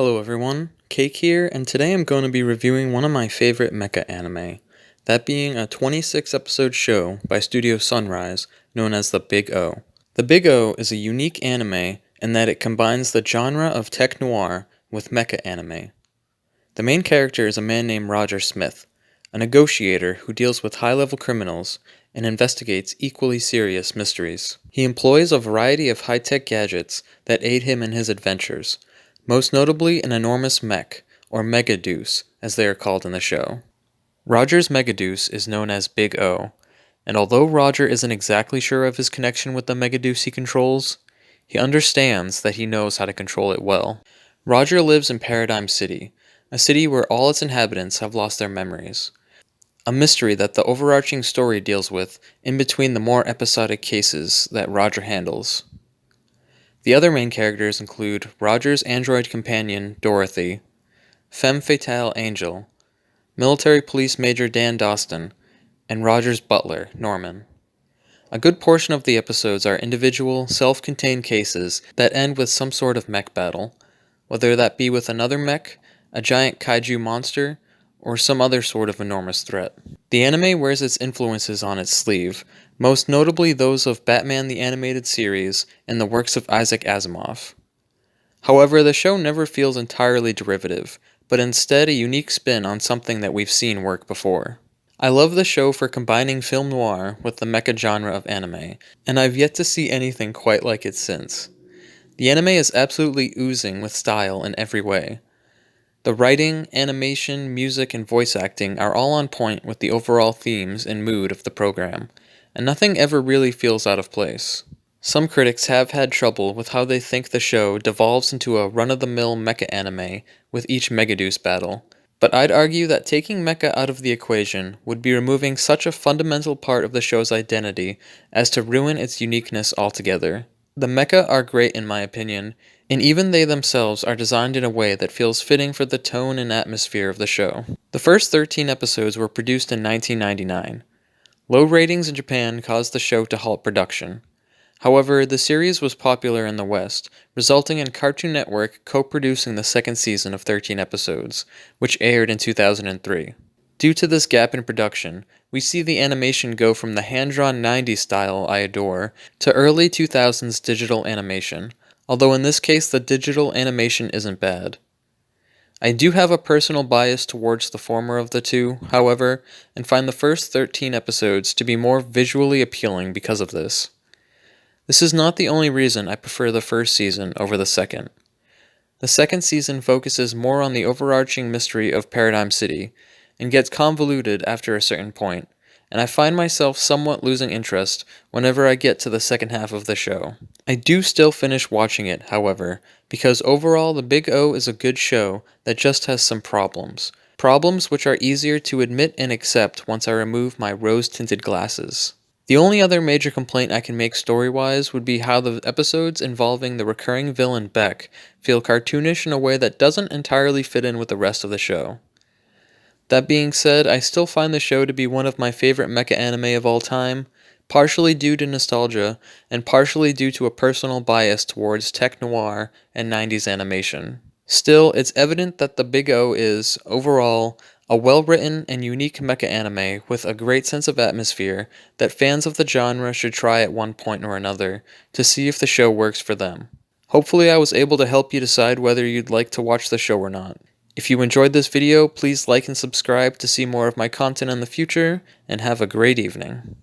Hello everyone, Cake here, and today I'm going to be reviewing one of my favorite mecha anime, that being a 26 episode show by Studio Sunrise known as The Big O. The Big O is a unique anime in that it combines the genre of tech-noir with mecha anime. The main character is a man named Roger Smith, a negotiator who deals with high-level criminals and investigates equally serious mysteries. He employs a variety of high-tech gadgets that aid him in his adventures, most notably an enormous mech, or megadeus, as they are called in the show. Roger's megadeus is known as Big O, and although Roger isn't exactly sure of his connection with the megadeus he controls, he understands that he knows how to control it well. Roger lives in Paradigm City, a city where all its inhabitants have lost their memories, a mystery that the overarching story deals with in between the more episodic cases that Roger handles. The other main characters include Roger's android companion, Dorothy, femme fatale Angel, military police major Dan Doston, and Roger's butler, Norman. A good portion of the episodes are individual, self-contained cases that end with some sort of mech battle, whether that be with another mech, a giant kaiju monster, or some other sort of enormous threat. The anime wears its influences on its sleeve, most notably those of Batman the Animated Series and the works of Isaac Asimov. However, the show never feels entirely derivative, but instead a unique spin on something that we've seen work before. I love the show for combining film noir with the mecha genre of anime, and I've yet to see anything quite like it since. The anime is absolutely oozing with style in every way. The writing, animation, music, and voice acting are all on point with the overall themes and mood of the program, and nothing ever really feels out of place. Some critics have had trouble with how they think the show devolves into a run-of-the-mill mecha anime with each megadeus battle, but I'd argue that taking mecha out of the equation would be removing such a fundamental part of the show's identity as to ruin its uniqueness altogether. The mecha are great in my opinion, and even they themselves are designed in a way that feels fitting for the tone and atmosphere of the show. The first 13 episodes were produced in 1999. Low ratings in Japan caused the show to halt production. However, the series was popular in the West, resulting in Cartoon Network co-producing the second season of 13 episodes, which aired in 2003. Due to this gap in production, we see the animation go from the hand-drawn 90s style I adore to early 2000s digital animation, although in this case the digital animation isn't bad. I do have a personal bias towards the former of the two, however, and find the first 13 episodes to be more visually appealing because of this. This is not the only reason I prefer the first season over the second. The second season focuses more on the overarching mystery of Paradigm City, and gets convoluted after a certain point, and I find myself somewhat losing interest whenever I get to the second half of the show. I do still finish watching it, however, because overall The Big O is a good show that just has some problems. Problems which are easier to admit and accept once I remove my rose-tinted glasses. The only other major complaint I can make story-wise would be how the episodes involving the recurring villain Beck feel cartoonish in a way that doesn't entirely fit in with the rest of the show. That being said, I still find the show to be one of my favorite mecha anime of all time, partially due to nostalgia, and partially due to a personal bias towards tech-noir and 90s animation. Still, it's evident that The Big O is, overall, a well-written and unique mecha anime with a great sense of atmosphere that fans of the genre should try at one point or another to see if the show works for them. Hopefully I was able to help you decide whether you'd like to watch the show or not. If you enjoyed this video, please like and subscribe to see more of my content in the future, and have a great evening.